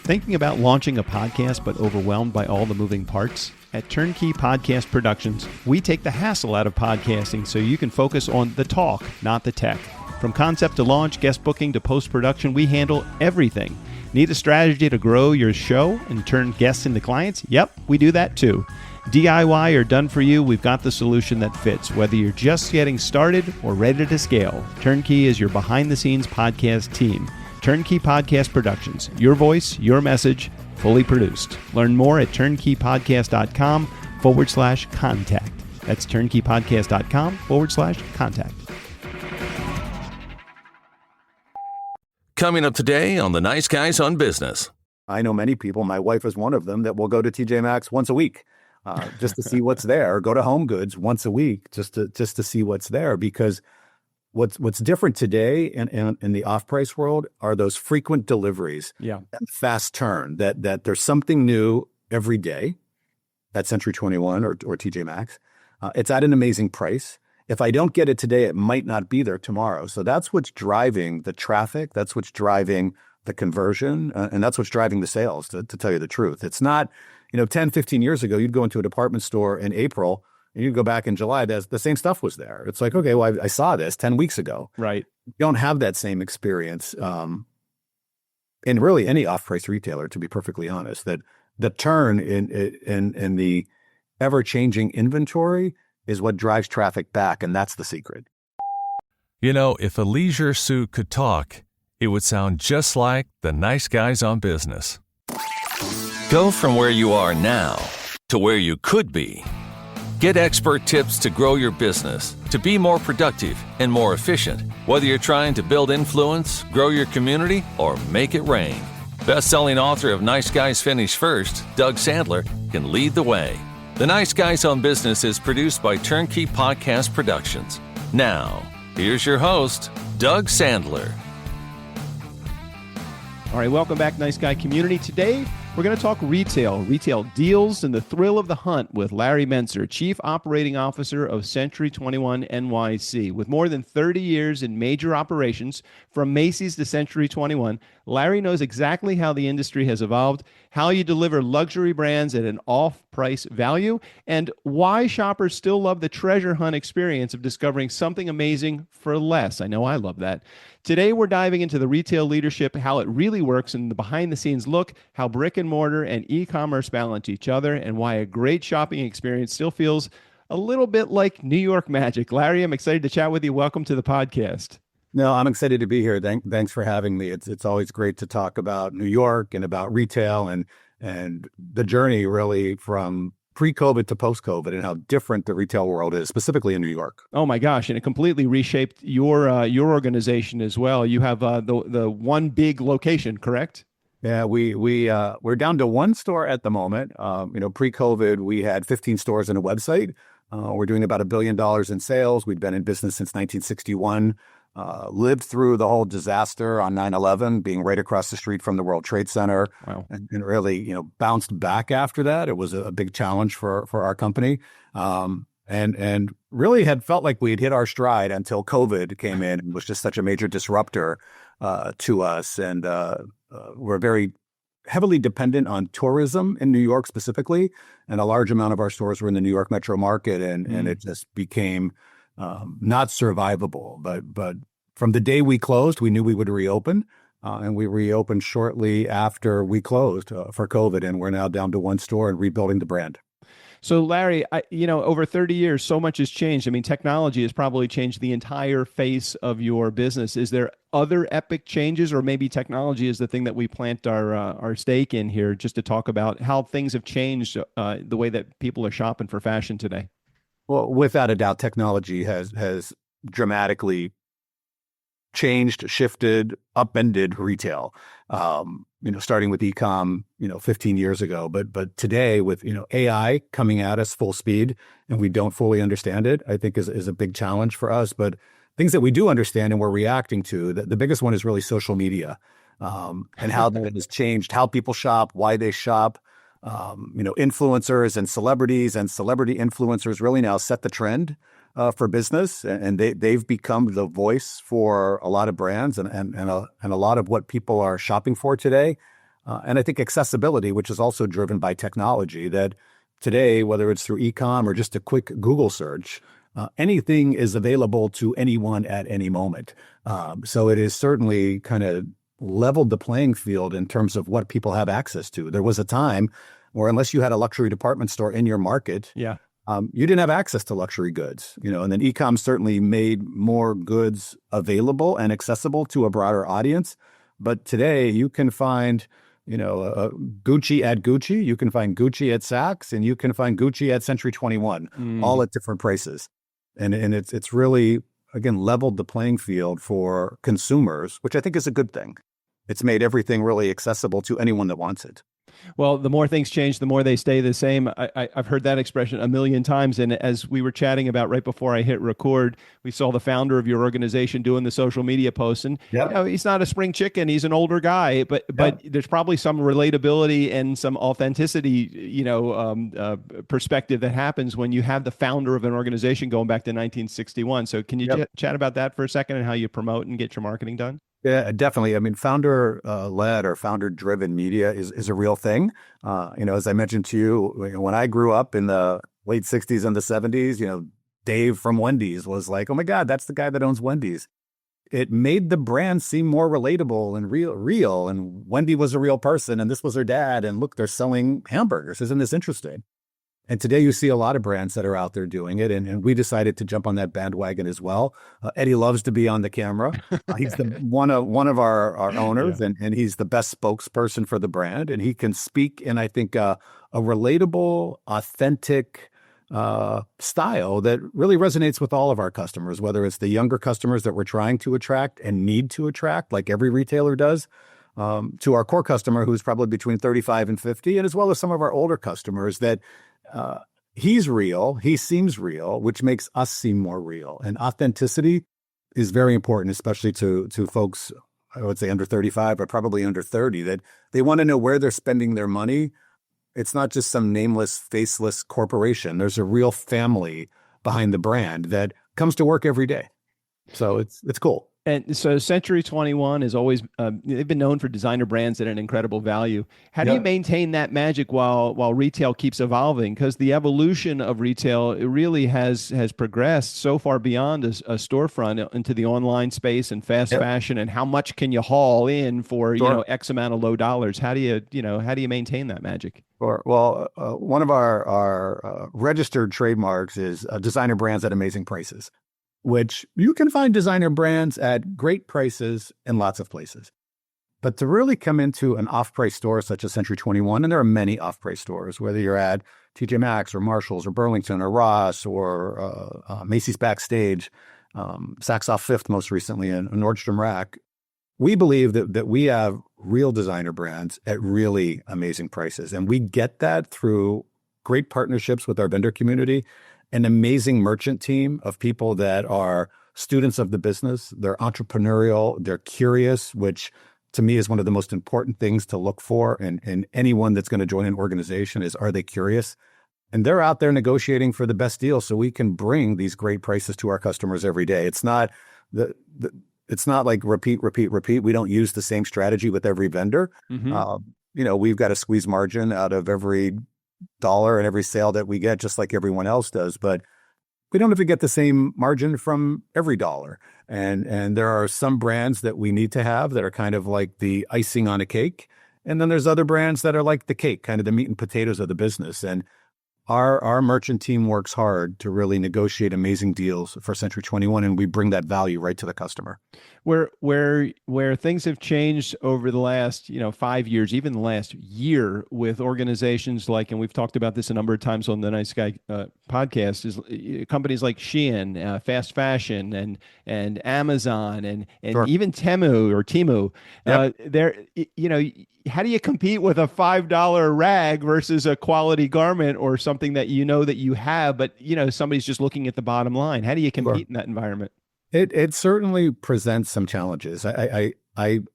Thinking about launching a podcast but overwhelmed by all the moving parts? At TurnKey Podcast Productions, we take the hassle out of podcasting so you can focus on the talk, not the tech. From concept to launch, guest booking to post-production, we handle everything. Need a strategy to grow your show and turn guests into clients? Yep, we do that too. DIY or done for you, we've got the solution that fits. Whether you're just getting started or ready to scale, TurnKey is your behind-the-scenes podcast team. TurnKey Podcast Productions. Your voice, your message, fully produced. Learn more at turnkeypodcast.com/contact. That's turnkeypodcast.com/contact. Coming up today on the Nice Guys on Business. I know many people, my wife is one of them, that will go to TJ Maxx once a week just to see what's there, or go to Home Goods once a week just to see what's there, because what's different today in the off-price world are those frequent deliveries, and fast turn, that there's something new every day at Century 21 or TJ Maxx. It's at an amazing price. If I don't get it today, it might not be there tomorrow. So that's what's driving the traffic. That's what's driving the conversion. And that's what's driving the sales, to tell you the truth. It's not, 10, 15 years ago, you'd go into a department store in April and you'd go back in July, the same stuff was there. It's like, okay, well, I saw this 10 weeks ago. Right. You don't have that same experience in really any off-price retailer, to be perfectly honest. That the turn in the ever-changing inventory is what drives traffic back, and that's the secret. If a leisure suit could talk, it would sound just like the Nice Guys on Business. Go from where you are now to where you could be. Get expert tips to grow your business, to be more productive and more efficient, whether you're trying to build influence, grow your community, or make it rain. Best-selling author of Nice Guys Finish First, Doug Sandler, can lead the way. The Nice Guys on Business is produced by TurnKey Podcast Productions. Now, here's your host, Doug Sandler. All right, welcome back, Nice Guy community. Today, we're going to talk retail deals, and the thrill of the hunt with Larry Mentzer, Chief Operating Officer of Century 21 NYC. With more than 30 years in major operations, from Macy's to Century 21, Larry knows exactly how the industry has evolved, how you deliver luxury brands at an off-price value, and why shoppers still love the treasure hunt experience of discovering something amazing for less. I know I love that. Today, we're diving into the retail leadership, how it really works, and the behind-the-scenes look, how brick and mortar and e-commerce balance each other, and why a great shopping experience still feels a little bit like New York magic. Larry, I'm excited to chat with you. Welcome to the podcast. No, I'm excited to be here. Thanks for having me. It's always great to talk about New York and about retail and the journey really from pre-COVID to post-COVID and how different the retail world is, specifically in New York. Oh my gosh, and it completely reshaped your organization as well. You have the one big location, correct? Yeah, we're down to one store at the moment. Pre-COVID, we had 15 stores and a website. We're doing about $1 billion in sales. We've been in business since 1961. Lived through the whole disaster on 9/11, being right across the street from the World Trade Center. Wow. And really, bounced back after that. It was a big challenge for our company. And really had felt like we had hit our stride until COVID came in and was just such a major disruptor to us. And we're very heavily dependent on tourism in New York specifically. And a large amount of our stores were in the New York metro market. And it just became not survivable. But from the day we closed, we knew we would reopen. And we reopened shortly after we closed for COVID. And we're now down to one store and rebuilding the brand. So Larry, over 30 years, so much has changed. I mean, technology has probably changed the entire face of your business. Is there other epic changes, or maybe technology is the thing that we plant our stake in here, just to talk about how things have changed the way that people are shopping for fashion today? Well, without a doubt, technology has dramatically changed, shifted, upended retail. Starting with e-com, 15 years ago, but today with, AI coming at us full speed and we don't fully understand it, I think is a big challenge for us. But things that we do understand and we're reacting to, the biggest one is really social media, and how that has changed how people shop, why they shop. Influencers and celebrity influencers really now set the trend for business, and they've become the voice for a lot of brands and a lot of what people are shopping for today. And I think accessibility, which is also driven by technology, that today, whether it's through e-com or just a quick Google search, anything is available to anyone at any moment. So it is certainly kind of leveled the playing field in terms of what people have access to. There was a time where unless you had a luxury department store in your market, you didn't have access to luxury goods, and then e-com certainly made more goods available and accessible to a broader audience. But today you can find, Gucci at Gucci, you can find Gucci at Saks, and you can find Gucci at Century 21, all at different prices. And it's really, again, leveled the playing field for consumers, which I think is a good thing. It's made everything really accessible to anyone that wants it. Well, the more things change, the more they stay the same. I've heard that expression a million times. And as we were chatting about right before I hit record, we saw the founder of your organization doing the social media posts. And he's not a spring chicken. He's an older guy, but there's probably some relatability and some authenticity, perspective that happens when you have the founder of an organization going back to 1961. So can you chat about that for a second and how you promote and get your marketing done? Yeah, definitely. I mean, founder-led or founder-driven media is a real thing. As I mentioned to you, when I grew up in the late 60s and the 70s, Dave from Wendy's was like, oh my God, that's the guy that owns Wendy's. It made the brand seem more relatable and real. And Wendy was a real person, and this was her dad. And look, they're selling hamburgers. Isn't this interesting? And today you see a lot of brands that are out there doing it. And we decided to jump on that bandwagon as well. Eddie loves to be on the camera. He's one of our owners, and he's the best spokesperson for the brand. And he can speak in, I think, a relatable, authentic style that really resonates with all of our customers, whether it's the younger customers that we're trying to attract and need to attract, like every retailer does, to our core customer who's probably between 35 and 50, and as well as some of our older customers that he's real, he seems real, which makes us seem more real. And authenticity is very important, especially to folks, I would say under 35, but probably under 30, that they want to know where they're spending their money. It's not just some nameless, faceless corporation. There's a real family behind the brand that comes to work every day. So it's cool. And so Century 21 is always, they've been known for designer brands at an incredible value. How do you maintain that magic while retail keeps evolving? Because the evolution of retail, it really has progressed so far beyond a storefront into the online space and fast fashion. And how much can you haul in for, X amount of low dollars? How do you maintain that magic? Sure. Well, one of our registered trademarks is designer brands at amazing prices, which you can find designer brands at great prices in lots of places. But to really come into an off-price store such as Century 21, and there are many off-price stores, whether you're at TJ Maxx or Marshalls or Burlington or Ross or Macy's Backstage, Saks Off Fifth most recently, and Nordstrom Rack, we believe that we have real designer brands at really amazing prices. And we get that through great partnerships with our vendor community, an amazing merchant team of people that are students of the business. They're entrepreneurial, they're curious, which to me is one of the most important things to look for in anyone that's going to join an organization is, are they curious? And they're out there negotiating for the best deal so we can bring these great prices to our customers every day. It's not it's not like repeat. We don't use the same strategy with every vendor. We've got to squeeze margin out of every dollar and every sale that we get, just like everyone else does. But we don't have to get the same margin from every dollar. And there are some brands that we need to have that are kind of like the icing on a cake. And then there's other brands that are like the cake, kind of the meat and potatoes of the business. And our merchant team works hard to really negotiate amazing deals for Century 21, and we bring that value right to the customer. Where things have changed over the last 5 years, even the last year, with organizations like, and we've talked about this a number of times on the Nice Guy podcast, is companies like Shein, fast fashion, and Amazon, and even Temu. How do you compete with a $5 rag versus a quality garment or something that that you have, but somebody's just looking at the bottom line? How do you compete in that environment? It certainly presents some challenges. I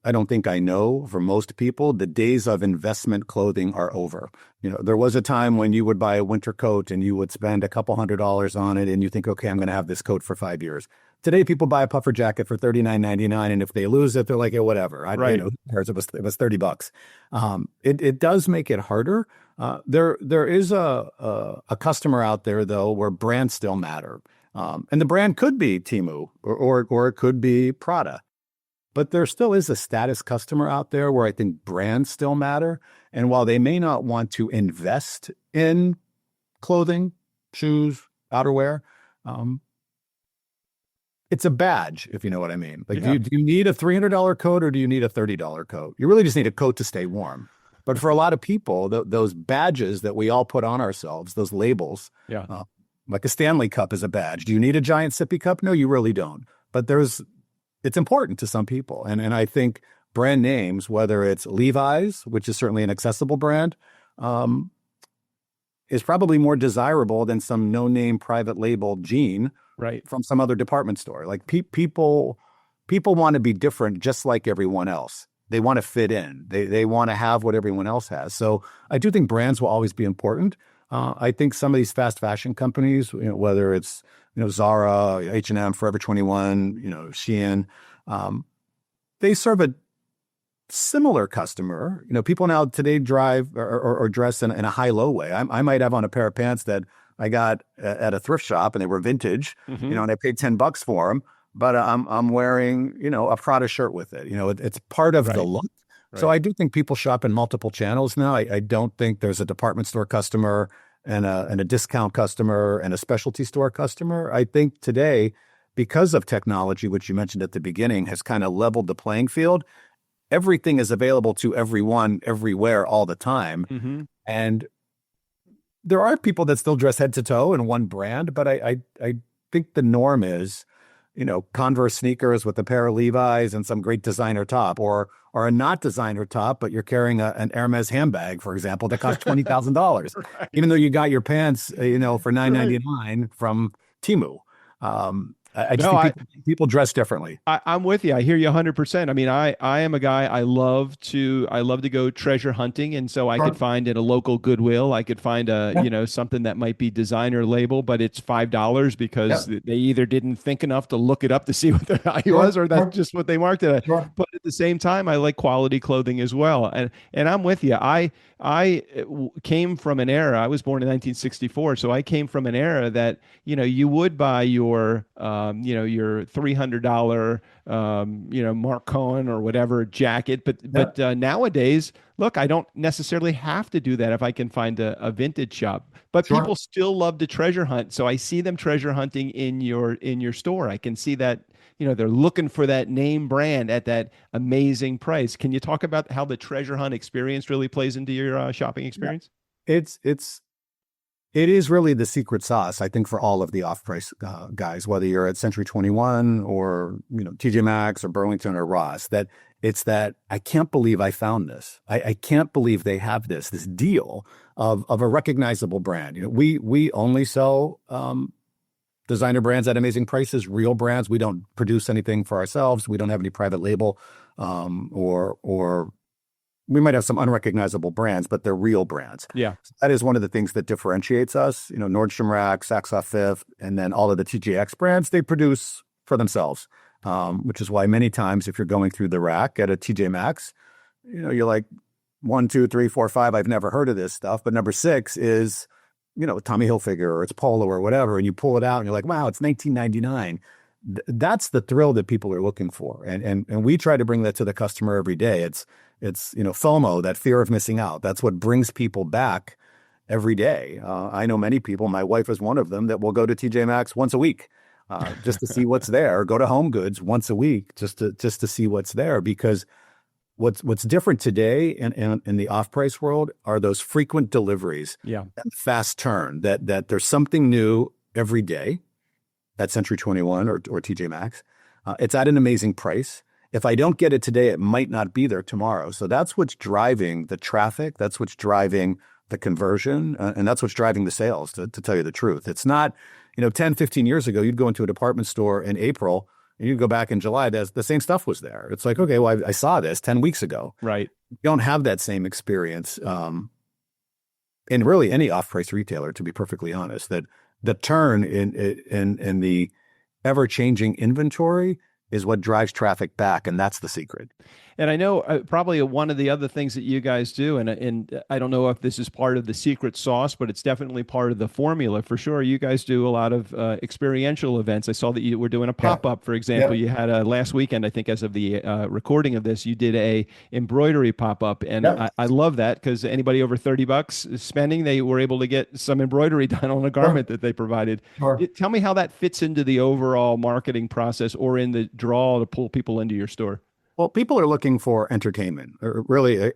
don't think I know for most people the days of investment clothing are over. There was a time when you would buy a winter coat and you would spend a couple $100s on it and you think, okay, I'm going to have this coat for 5 years. today people buy a puffer jacket for $39.99, and if they lose it, they're like, "Yeah, whatever." Right. Who cares? It was $30. It does make it harder. There is a customer out there though where brands still matter, and the brand could be Temu or it could be Prada. But there still is a status customer out there where I think brands still matter. And while they may not want to invest in clothing, shoes, outerwear, it's a badge, if you know what I mean. Like, do you need a $300 coat or do you need a $30 coat? You really just need a coat to stay warm. But for a lot of people, those badges that we all put on ourselves, those labels, like a Stanley Cup is a badge. Do you need a giant sippy cup? No, you really don't. But it's important to some people. And I think brand names, whether it's Levi's, which is certainly an accessible brand, is probably more desirable than some no-name private label jean from some other department store. Like people want to be different just like everyone else. They want to fit in. They want to have what everyone else has. So I do think brands will always be important. I think some of these fast fashion companies, whether it's Zara, H&M, Forever 21, Shein, they serve a similar customer. People now today drive or dress in a high-low way. I might have on a pair of pants that I got at a thrift shop and they were vintage, and I paid $10 for them, but I'm wearing, a Prada shirt with it. It's part of the look. Right. So I do think people shop in multiple channels now. I don't think there's a department store customer and a discount customer and a specialty store customer. I think today, because of technology, which you mentioned at the beginning, has kind of leveled the playing field. Everything is available to everyone, everywhere, all the time. And there are people that still dress head to toe in one brand, but I think the norm is, Converse sneakers with a pair of Levi's and some great designer top, or a not designer top, but you're carrying an Hermes handbag, for example, that costs $20,000, even though you got your pants, for $9.99 from Temu. I just think people dress differently. I'm with you. I hear you 100%. I mean, I am a guy, I love to go treasure hunting. And so I could find in a local Goodwill, I could find something that might be designer label, but it's $5 because they either didn't think enough to look it up to see what the value was, or that's just what they marked it at. But at the same time, I like quality clothing as well. And I'm with you. I came from an era, I was born in 1964. So I came from an era that, you would buy your $300, Mark Cohen or whatever jacket. But nowadays, look, I don't necessarily have to do that if I can find a vintage shop. But people still love to treasure hunt. So I see them treasure hunting in your store. I can see that, they're looking for that name brand at that amazing price. Can you talk about how the treasure hunt experience really plays into your shopping experience? It is really the secret sauce, I think, for all of the off-price guys, whether you're at Century 21 or, TJ Maxx or Burlington or Ross, that it's that I can't believe I found this. I can't believe they have this deal of a recognizable brand. We only sell designer brands at amazing prices, real brands. We don't produce anything for ourselves. We don't have any private label, or we might have some unrecognizable brands, but they're real brands. Yeah. So that is one of the things that differentiates us. Nordstrom Rack, Saks Off Fifth, and then all of the TJX brands, they produce for themselves, which is why many times if you're going through the rack at a TJ Maxx, you're like 1, 2, 3, 4, 5, I've never heard of this stuff. But number 6 is, Tommy Hilfiger or it's Polo or whatever. And you pull it out and you're like, wow, it's $19.99. That's the thrill that people are looking for. And we try to bring that to the customer every day. It's FOMO, that fear of missing out. That's what brings people back every day. I know many people, my wife is one of them, that will go to TJ Maxx once a week just to see what's there, go to Home Goods once a week just to see what's there. Because what's different today in the off-price world are those frequent deliveries, that fast turn, that there's something new every day at Century 21 or TJ Maxx. It's at an amazing price. If I don't get it today, it might not be there tomorrow. So that's what's driving the traffic. That's what's driving the conversion. And that's what's driving the sales, to tell you the truth. It's not, 10, 15 years ago, you'd go into a department store in April and you'd go back in July, the same stuff was there. It's like, okay, well, I saw this 10 weeks ago. Right. You don't have that same experience in really any off-price retailer, to be perfectly honest, that the turn in ever-changing inventory is what drives traffic back, and that's the secret. And I know probably one of the other things that you guys do, and I don't know if this is part of the secret sauce, but it's definitely part of the formula for sure. You guys do a lot of experiential events. I saw that you were doing a pop-up, for example. You had last weekend, I think, as of the recording of this, you did a embroidery pop-up, and I love that because anybody over $30 spending, they were able to get some embroidery done on a garment that they provided. Tell me how that fits into the overall marketing process or in the draw to pull people into your store. Well, people are looking for entertainment. Or really,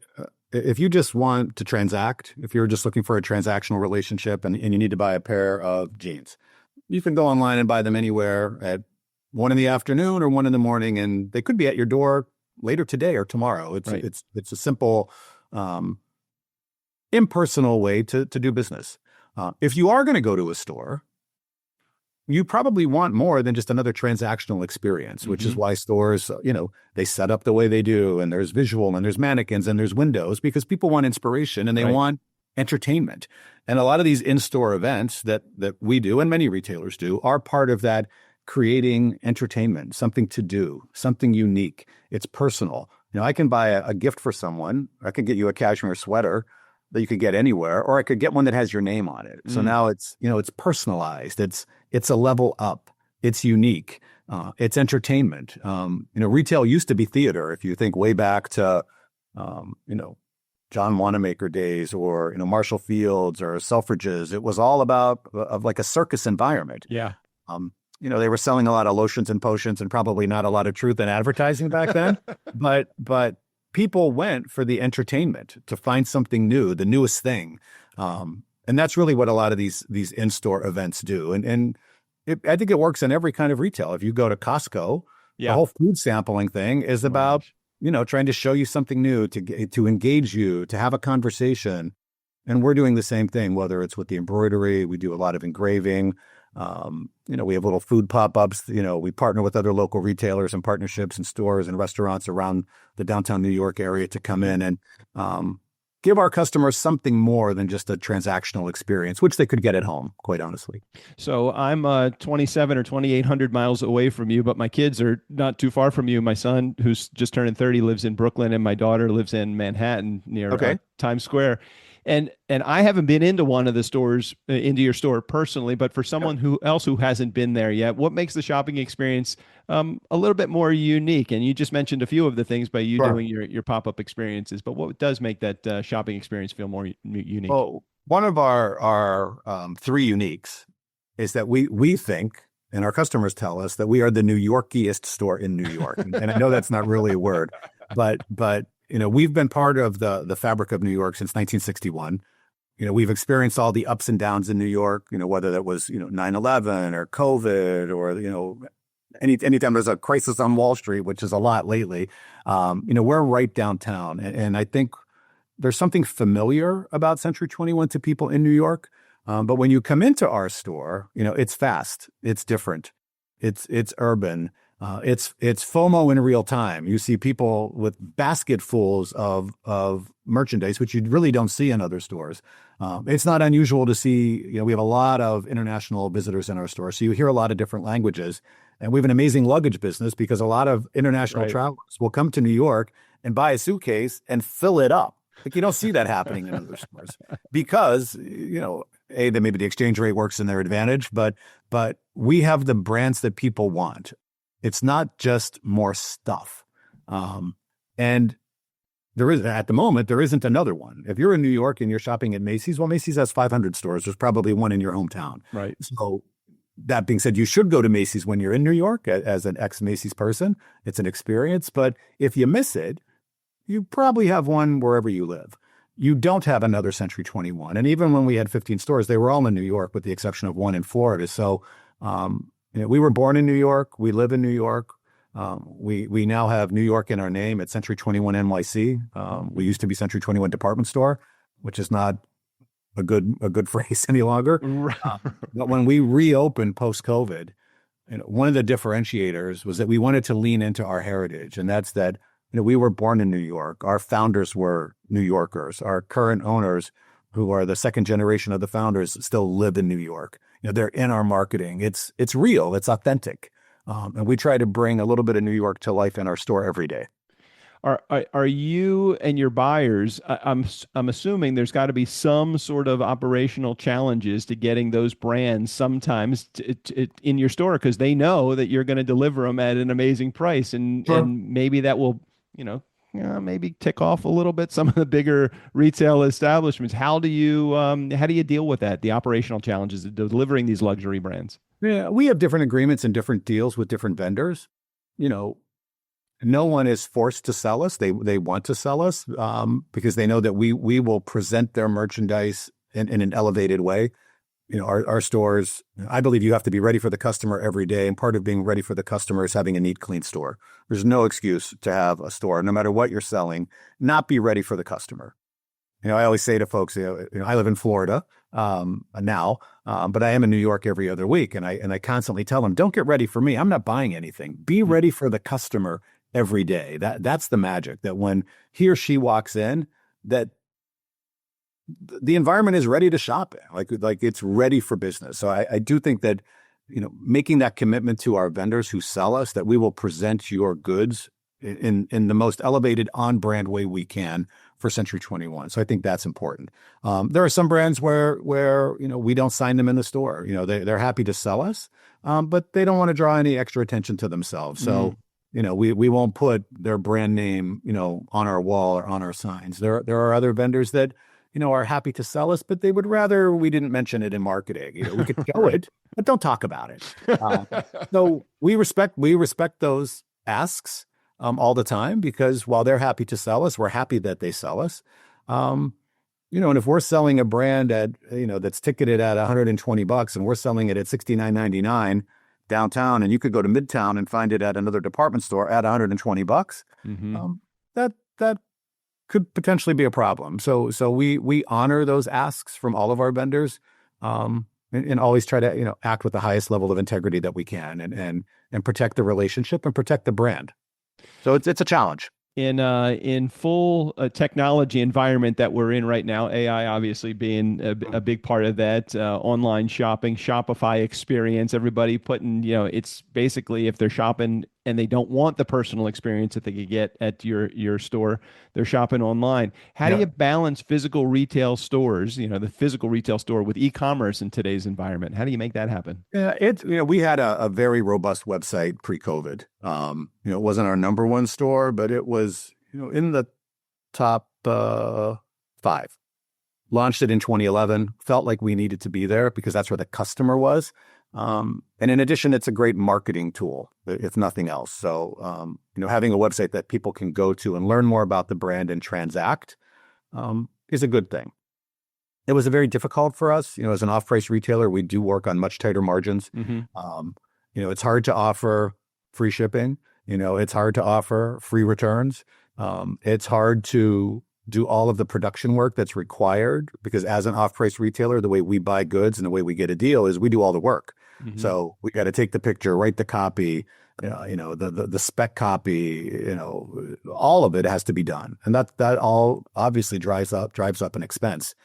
if you just want to transact, if you're just looking for a transactional relationship and you need to buy a pair of jeans, you can go online and buy them anywhere at 1 p.m. or 1 a.m, and they could be at your door later today or tomorrow. It's a simple, impersonal way to do business. If you are going to go to a store, you probably want more than just another transactional experience, which is why stores, they set up the way they do, and there's visual and there's mannequins and there's windows, because people want inspiration and they want entertainment. And a lot of these in-store events that we do and many retailers do are part of that, creating entertainment, something to do, something unique. It's personal. I can buy a gift for someone. I can get you a cashmere sweater that you could get anywhere, or I could get one that has your name on it. So now it's personalized. It's a level up. It's unique. It's entertainment. Retail used to be theater. If you think way back to, John Wanamaker days, or, Marshall Fields or Selfridges, it was all about like a circus environment. Yeah. They were selling a lot of lotions and potions and probably not a lot of truth in advertising back then, but people went for the entertainment to find something new, the newest thing. And that's really what a lot of these in-store events do. And I think it works in every kind of retail. If you go to Costco, the whole food sampling thing is about, trying to show you something new, to engage you, to have a conversation. And we're doing the same thing, whether it's with the embroidery, we do a lot of engraving. We have little food pop-ups. We partner with other local retailers and partnerships and stores and restaurants around the downtown New York area to come in and give our customers something more than just a transactional experience, which they could get at home, quite honestly. So I'm 27 or 2,800 miles away from you, but my kids are not too far from you. My son, who's just turning 30, lives in Brooklyn, and my daughter lives in Manhattan near Times Square. And I haven't been into one of the stores, into your store personally, but for someone who hasn't been there yet, what makes the shopping experience a little bit more unique? And you just mentioned a few of the things by you doing your pop-up experiences, but what does make that shopping experience feel more unique? Well, one of our three uniques is that we think, and our customers tell us, that we are the New Yorkiest store in New York. And I know that's not really a word, but we've been part of the fabric of New York since 1961. We've experienced all the ups and downs in New York, whether that was, 9/11 or COVID or, anytime there's a crisis on Wall Street, which is a lot lately. We're right downtown. And I think there's something familiar about Century 21 to people in New York. But when you come into our store, it's fast, it's different, it's urban. It's FOMO in real time. You see people with basketfuls of merchandise, which you really don't see in other stores. It's not unusual to see, we have a lot of international visitors in our store. So you hear a lot of different languages, and we have an amazing luggage business because a lot of international travelers will come to New York and buy a suitcase and fill it up. Like, you don't see that happening in other stores because, that maybe the exchange rate works in their advantage, but we have the brands that people want. It's not just more stuff. And there is, at the moment, there isn't another one. If you're in New York and you're shopping at Macy's, well, Macy's has 500 stores. There's probably one in your hometown. Right. So that being said, you should go to Macy's when you're in New York as an ex-Macy's person. It's an experience. But if you miss it, you probably have one wherever you live. You don't have another Century 21. And even when we had 15 stores, they were all in New York with the exception of one in Florida. So, we were born in New York. We live in New York. We now have New York in our name at Century 21 NYC. We used to be Century 21 Department Store, which is not a good phrase any longer. But when we reopened post-COVID, one of the differentiators was that we wanted to lean into our heritage, and that's that we were born in New York. Our founders were New Yorkers. Our current owners, who are the second generation of the founders, still live in New York. They're in our marketing. It's real. It's authentic. And we try to bring a little bit of New York to life in our store every day. Are you and your buyers? I'm assuming there's got to be some sort of operational challenges to getting those brands sometimes in your store because they know that you're going to deliver them at an amazing price, Sure. and maybe that will, maybe tick off a little bit some of the bigger retail establishments. How do you deal with that? The operational challenges of delivering these luxury brands. Yeah, we have different agreements and different deals with different vendors. You know, no one is forced to sell us. They want to sell us because they know that we will present their merchandise in an elevated way. Our stores, I believe you have to be ready for the customer every day. And part of being ready for the customer is having a neat, clean store. There's no excuse to have a store, no matter what you're selling, not be ready for the customer. I always say to folks, I live in Florida now, but I am in New York every other week. And I constantly tell them, don't get ready for me. I'm not buying anything. Be ready for the customer every day. That's the magic, that when he or she walks in, that the environment is ready to shop in, like it's ready for business. So I do think that, making that commitment to our vendors who sell us, that we will present your goods in the most elevated on-brand way we can for Century 21. So I think that's important. There are some brands where we don't sign them in the store. They're happy to sell us, but they don't want to draw any extra attention to themselves. So we won't put their brand name on our wall or on our signs. There are other vendors that are happy to sell us, but they would rather we didn't mention it in marketing. We could show it, but don't talk about it. So we respect those asks all the time, because while they're happy to sell us, we're happy that they sell us. And if we're selling a brand at that's ticketed at $120 and we're selling it at $69.99 downtown, and you could go to Midtown and find it at another department store at $120, that could potentially be a problem. So we honor those asks from all of our vendors, and always try to act with the highest level of integrity that we can, and protect the relationship and protect the brand. So it's a challenge. In full technology environment that we're in right now, AI obviously being a big part of that, online shopping, Shopify experience, everybody putting, it's basically if they're shopping and they don't want the personal experience that they could get at your store, they're shopping online. How do you balance physical retail stores, the physical retail store with e-commerce in today's environment? How do you make that happen? Yeah, we had a very robust website pre-COVID. It wasn't our number one store, but it was, in the top 5. Launched it in 2011. Felt like we needed to be there because that's where the customer was. And in addition, it's a great marketing tool, if nothing else. So, having a website that people can go to and learn more about the brand and transact is a good thing. It was very difficult for us, as an off-price retailer. We do work on much tighter margins. It's hard to offer free shipping. It's hard to offer free returns. It's hard to do all of the production work that's required, because as an off-price retailer, the way we buy goods and the way we get a deal is we do all the work. So we got to take the picture, write the copy, the spec copy, all of it has to be done. And that all obviously drives up an expense.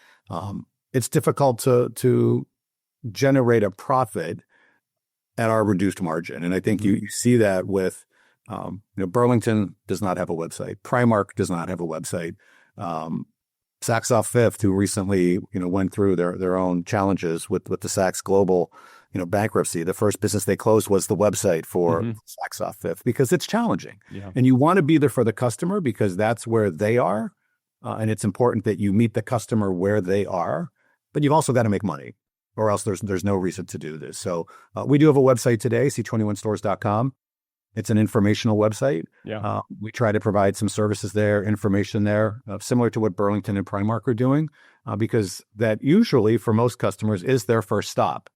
It's difficult to generate a profit at our reduced margin. And I think you see that with, Burlington does not have a website. Primark does not have a website. Saks Off Fifth, who recently, went through their own challenges with the Saks Global, bankruptcy. The first business they closed was the website for Saks Off Fifth, because it's challenging. And you want to be there for the customer because that's where they are. And it's important that you meet the customer where they are, but you've also got to make money, or else there's no reason to do this. So we do have a website today, c21stores.com. It's an informational website. We try to provide some services there, information there, similar to what Burlington and Primark are doing, because that usually for most customers is their first stop.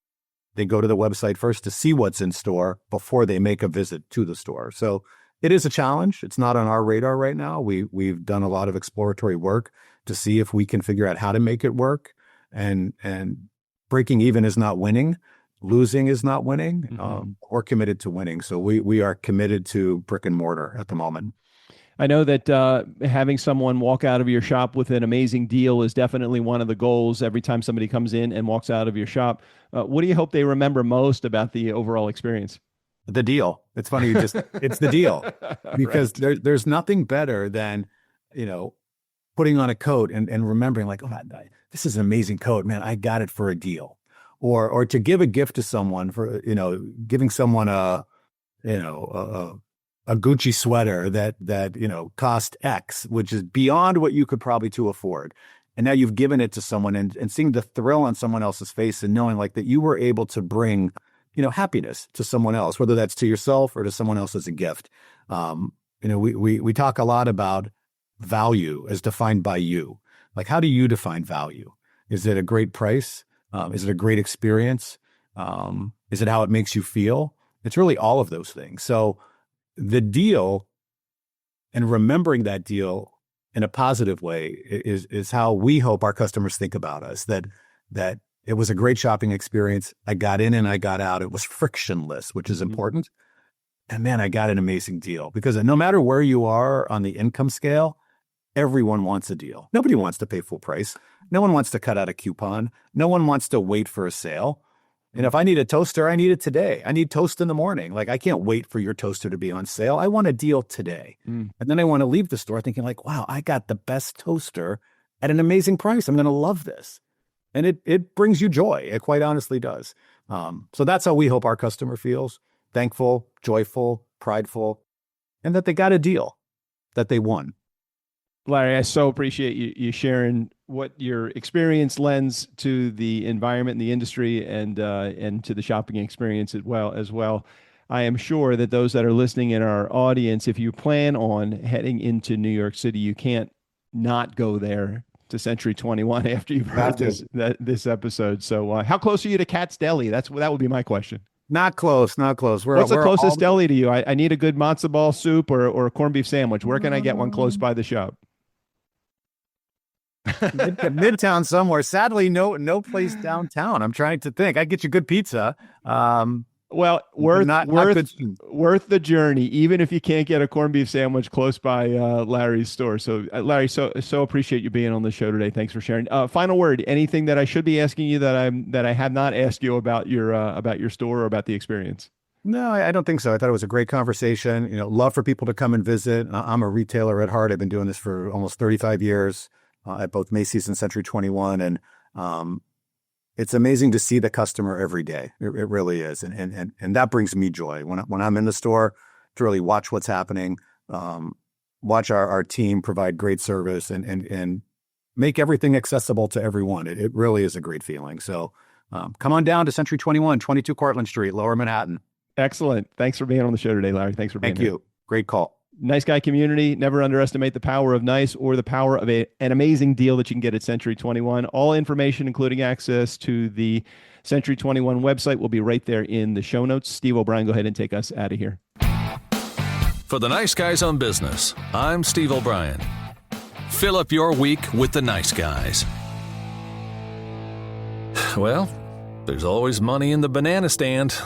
They go to the website first to see what's in store before they make a visit to the store. So it is a challenge. It's not on our radar right now. We've done a lot of exploratory work to see if we can figure out how to make it work. And breaking even is not winning. Losing is not winning. We're committed to winning. So we are committed to brick and mortar at the moment. I know that having someone walk out of your shop with an amazing deal is definitely one of the goals every time somebody comes in and walks out of your shop. What do you hope they remember most about the overall experience? The deal. It's funny. It's the deal because there's nothing better than, putting on a coat and remembering like, oh, this is an amazing coat, man. I got it for a deal. Or to give a gift to someone for, giving someone a Gucci sweater that cost X, which is beyond what you could probably to afford. And now you've given it to someone and seeing the thrill on someone else's face and knowing like that you were able to bring, happiness to someone else, whether that's to yourself or to someone else as a gift. We talk a lot about value as defined by you. Like, how do you define value? Is it a great price? Is it a great experience? Is it how it makes you feel? It's really all of those things. So the deal and remembering that deal in a positive way is how we hope our customers think about us, that it was a great shopping experience. I got in and I got out. It was frictionless, which is important. And man, I got an amazing deal because no matter where you are on the income scale, everyone wants a deal. Nobody wants to pay full price. No one wants to cut out a coupon. No one wants to wait for a sale. And if I need a toaster, I need it today. I need toast in the morning. Like, I can't wait for your toaster to be on sale. I want a deal today. And then I want to leave the store thinking like, wow, I got the best toaster at an amazing price. I'm going to love this. And it brings you joy. It quite honestly does. So that's how we hope our customer feels: thankful, joyful, prideful, and that they got a deal, that they won. Larry, I so appreciate you sharing what your experience lends to the environment and the industry and to the shopping experience as well. I am sure that those that are listening in our audience, if you plan on heading into New York City, you can't not go there to Century 21 after you've heard this episode. So how close are you to Cat's Deli? That would be my question. Not close. What's the closest deli to you? I need a good matzo ball soup or a corned beef sandwich. Where can I get one close by the shop? Midtown somewhere. Sadly, no place downtown. I'm trying to think. I'd get you good pizza. Well, worth the journey, even if you can't get a corned beef sandwich close by Larry's store. So, Larry, so appreciate you being on the show today. Thanks for sharing. Final word: anything that I should be asking you that I have not asked you about your store or about the experience? No, I don't think so. I thought it was a great conversation. Love for people to come and visit. I'm a retailer at heart. I've been doing this for almost 35 years at both Macy's and Century 21, and it's amazing to see the customer every day. It really is. And that brings me joy when I'm in the store to really watch what's happening, watch our team provide great service and make everything accessible to everyone. It really is a great feeling. So come on down to Century 21, 22 Cortlandt Street, Lower Manhattan. Excellent. Thanks for being on the show today, Larry. Thanks for being here. Thank you. Great call. Nice Guy community. Never underestimate the power of nice or the power of an amazing deal that you can get at Century 21. All information, including access to the Century 21 website, will be right there in the show notes. Steve O'Brien, go ahead and take us out of here. For the Nice Guys on Business, I'm Steve O'Brien. Fill up your week with the Nice Guys. Well, there's always money in the banana stand.